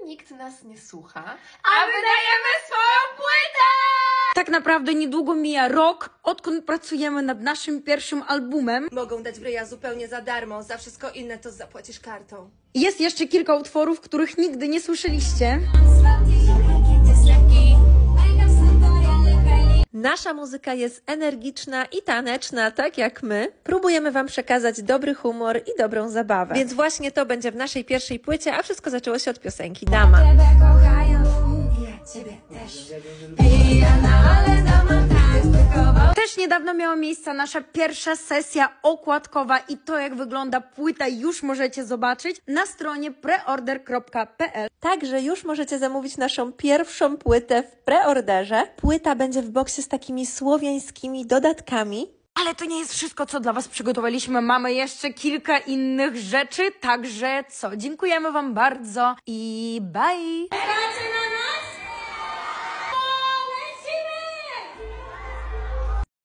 nikt nas nie słucha, a wydajemy swoją płytę! Tak naprawdę niedługo mija rok, odkąd pracujemy nad naszym pierwszym albumem. Mogą dać w ryja zupełnie za darmo, za wszystko inne to zapłacisz kartą. Jest jeszcze kilka utworów, których nigdy nie słyszeliście. Nasza muzyka jest energiczna i taneczna, tak jak my. Próbujemy Wam przekazać dobry humor i dobrą zabawę. Więc właśnie to będzie w naszej pierwszej płycie, a wszystko zaczęło się od piosenki Dama. Też niedawno miała miejsce nasza pierwsza sesja okładkowa i to, jak wygląda płyta, już możecie zobaczyć na stronie preorder.pl. Także już możecie zamówić naszą pierwszą płytę w preorderze. Płyta będzie w boksie z takimi słowiańskimi dodatkami. Ale to nie jest wszystko, co dla Was przygotowaliśmy. Mamy jeszcze kilka innych rzeczy, także co? Dziękujemy Wam bardzo i bye!